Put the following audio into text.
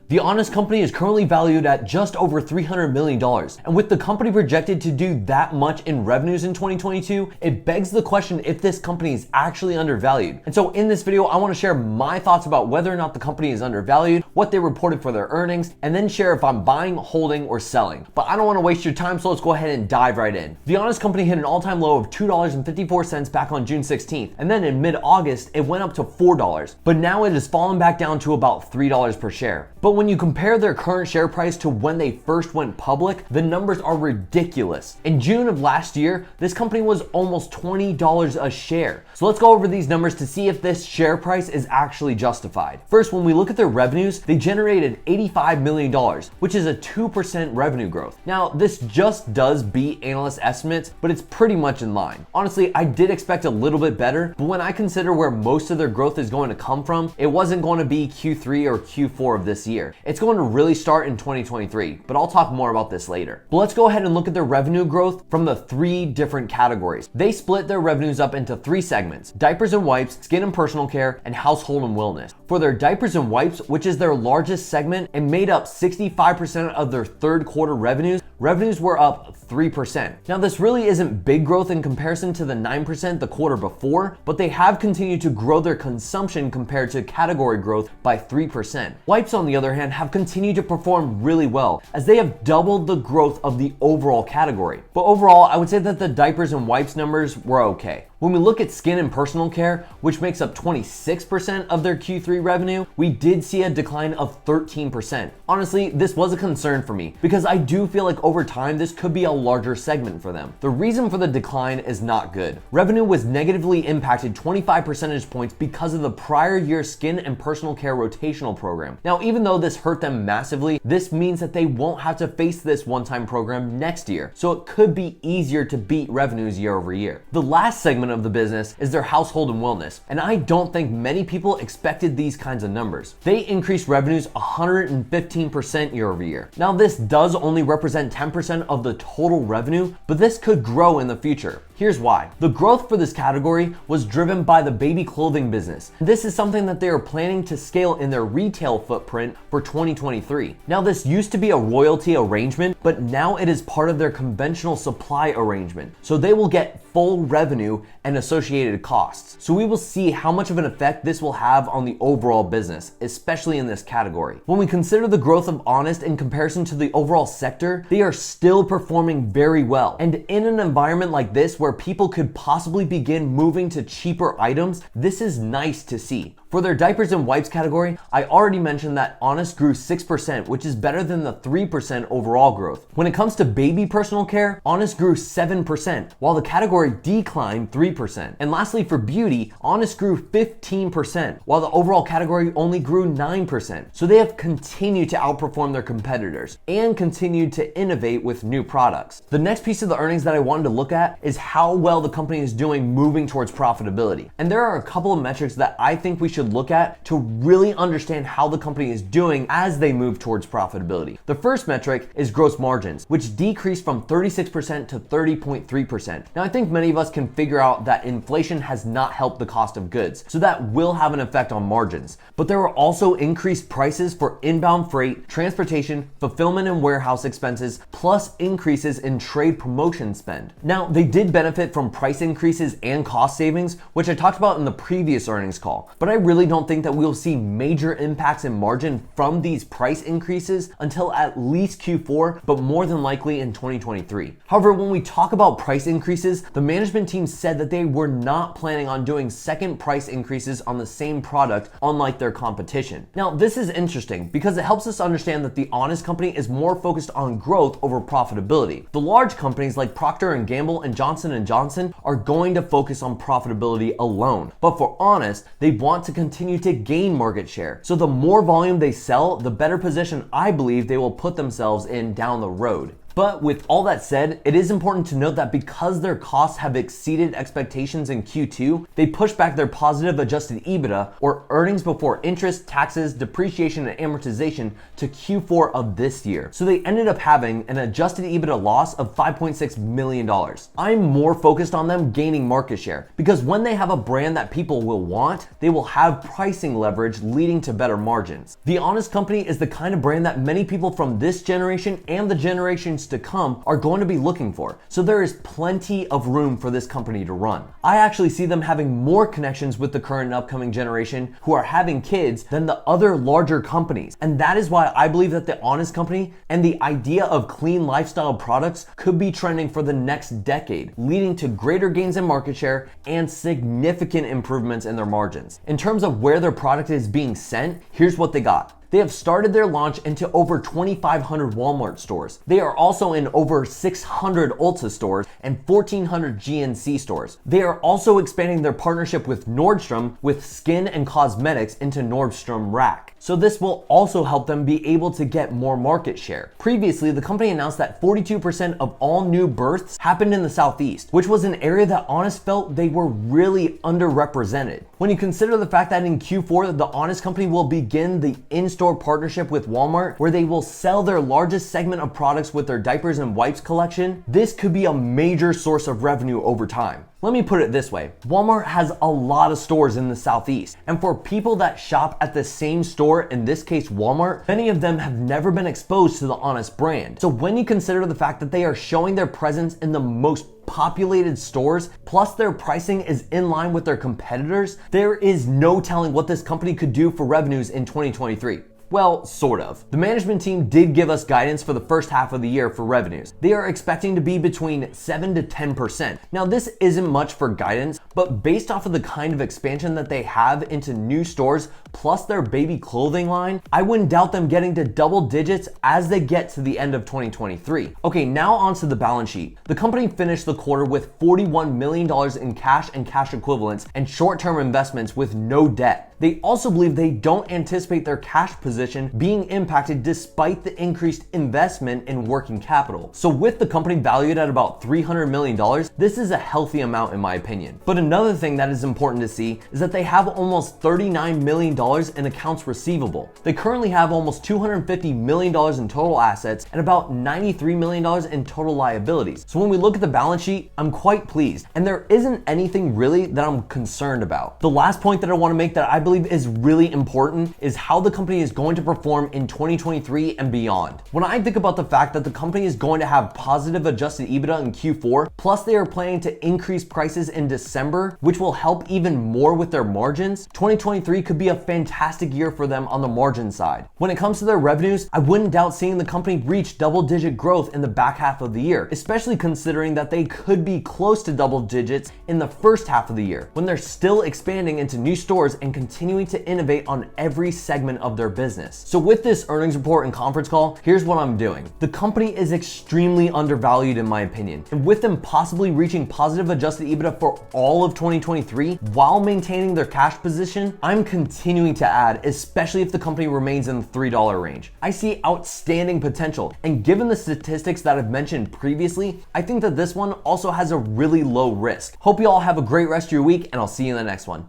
The Honest company is currently valued at just over $300 million. And with the company projected to do that much in revenues in 2022, it begs the question if this company is actually undervalued. And so in this video, I want to share my thoughts about whether or not the company is undervalued, what they reported for their earnings, and then share if I'm buying, holding, or selling. But I don't want to waste your time, so let's go ahead and dive right in. The Honest company hit an all-time low of $2.54 back on June 16th, and then in mid-August, it went up to $4. But now it has fallen back down to about $3 per share. But when you compare their current share price to when they first went public, the numbers are ridiculous. In June of last year, this company was almost $20 a share. So let's go over these numbers to see if this share price is actually justified. First, when we look at their revenues, they generated $85 million, which is a 2% revenue growth. Now, this just does beat analyst estimates, but it's pretty much in line. Honestly, I did expect a little bit better, but when I consider where most of their growth is going to come from, it wasn't going to be Q3 or Q4 of this year. It's going to really start in 2023, but I'll talk more about this later. But let's go ahead and look at their revenue growth from the three different categories. They split their revenues up into three segments: diapers and wipes, skin and personal care, and household and wellness. For their diapers and wipes, which is their largest segment and made up 65% of their third quarter revenues were up 3%. Now, this really isn't big growth in comparison to the 9% the quarter before, but they have continued to grow their consumption compared to category growth by 3%. Wipes, on the other hand, have continued to perform really well as they have doubled the growth of the overall category. But overall, I would say that the diapers and wipes numbers were okay. When we look at skin and personal care, which makes up 26% of their Q3 revenue, we did see a decline of 13%. Honestly, this was a concern for me because I do feel like over time this could be a larger segment for them. The reason for the decline is not good. Revenue was negatively impacted 25 percentage points because of the prior year skin and personal care rotational program. Now, even though this hurt them massively, this means that they won't have to face this one-time program next year, so it could be easier to beat revenues year over year. The last segment of the business is their household and wellness, and I don't think many people expected these kinds of numbers. They increased revenues 115% year over year. Now, this does only represent 10% of the total revenue, but this could grow in the future. Here's why. The growth for this category was driven by the baby clothing business. This is something that they are planning to scale in their retail footprint for 2023. Now, this used to be a royalty arrangement, but now it is part of their conventional supply arrangement. So they will get full revenue and associated costs. So we will see how much of an effect this will have on the overall business, especially in this category. When we consider the growth of Honest in comparison to the overall sector, they are still performing very well. And in an environment like this where people could possibly begin moving to cheaper items, this is nice to see. For their diapers and wipes category, I already mentioned that Honest grew 6%, which is better than the 3% overall growth. When it comes to baby personal care, Honest grew 7%, while the category declined 3%. And lastly, for beauty, Honest grew 15%, while the overall category only grew 9%. So they have continued to outperform their competitors and continued to innovate with new products. The next piece of the earnings that I wanted to look at is how well the company is doing moving towards profitability. And there are a couple of metrics that I think we should look at to really understand how the company is doing as they move towards profitability. The first metric is gross margins, which decreased from 36% to 30.3%. Now, I think many of us can figure out that inflation has not helped the cost of goods, so that will have an effect on margins. But there were also increased prices for inbound freight, transportation, fulfillment and warehouse expenses, plus increases in trade promotion spend. Now, they did benefit from price increases and cost savings, which I talked about in the previous earnings call, but I really don't think that we'll see major impacts in margin from these price increases until at least Q4, but more than likely in 2023. However, when we talk about price increases, the management team said that they were not planning on doing second price increases on the same product, unlike their competition. Now, this is interesting because it helps us understand that the Honest company is more focused on growth over profitability. The large companies like Procter & Gamble and Johnson & Johnson are going to focus on profitability alone. But for Honest, they want to continue to gain market share. So the more volume they sell, the better position I believe they will put themselves in down the road. But with all that said, it is important to note that because their costs have exceeded expectations in Q2, they pushed back their positive adjusted EBITDA, or earnings before interest, taxes, depreciation, and amortization, to Q4 of this year. So they ended up having an adjusted EBITDA loss of $5.6 million. I'm more focused on them gaining market share, because when they have a brand that people will want, they will have pricing leverage leading to better margins. The Honest Company is the kind of brand that many people from this generation and the generations to come are going to be looking for. So there is plenty of room for this company to run. I actually see them having more connections with the current and upcoming generation who are having kids than the other larger companies. And that is why I believe that the Honest Company and the idea of clean lifestyle products could be trending for the next decade, leading to greater gains in market share and significant improvements in their margins. In terms of where their product is being sent, here's what they got. They have started their launch into over 2,500 Walmart stores. They are also in over 600 Ulta stores and 1,400 GNC stores. They are also expanding their partnership with Nordstrom with skin and cosmetics into Nordstrom Rack. So this will also help them be able to get more market share. Previously, the company announced that 42% of all new births happened in the Southeast, which was an area that Honest felt they were really underrepresented. When you consider the fact that in Q4, the Honest Company will begin the in-store partnership with Walmart, where they will sell their largest segment of products with their diapers and wipes collection, this could be a major source of revenue over time. Let me put it this way. Walmart has a lot of stores in the Southeast, and for people that shop at the same store, in this case Walmart, many of them have never been exposed to the Honest brand. So when you consider the fact that they are showing their presence in the most populated stores, plus their pricing is in line with their competitors, there is no telling what this company could do for revenues in 2023. Well, sort of. The management team did give us guidance for the first half of the year for revenues. They are expecting to be between 7 to 10%. Now, this isn't much for guidance, but based off of the kind of expansion that they have into new stores, plus their baby clothing line, I wouldn't doubt them getting to double digits as they get to the end of 2023. Okay, now onto the balance sheet. The company finished the quarter with $41 million in cash and cash equivalents and short-term investments with no debt. They also believe they don't anticipate their cash position being impacted despite the increased investment in working capital. So with the company valued at about $300 million, this is a healthy amount in my opinion. But another thing that is important to see is that they have almost $39 million in accounts receivable. They currently have almost $250 million in total assets and about $93 million in total liabilities. So when we look at the balance sheet, I'm quite pleased, and there isn't anything really that I'm concerned about. The last point that I want to make that I believe is really important is how the company is going to perform in 2023 and beyond. When I think about the fact that the company is going to have positive adjusted EBITDA in Q4, plus they are planning to increase prices in December, which will help even more with their margins, 2023 could be a fantastic year for them on the margin side. When it comes to their revenues, I wouldn't doubt seeing the company reach double-digit growth in the back half of the year, especially considering that they could be close to double digits in the first half of the year, when they're still expanding into new stores and continuing to innovate on every segment of their business. So with this earnings report and conference call, here's what I'm doing. The company is extremely undervalued in my opinion, and with them possibly reaching positive adjusted EBITDA for all of 2023 while maintaining their cash position, I'm continuing to add, especially if the company remains in the $3 range. I see outstanding potential, and given the statistics that I've mentioned previously, I think that this one also has a really low risk. Hope you all have a great rest of your week, and I'll see you in the next one.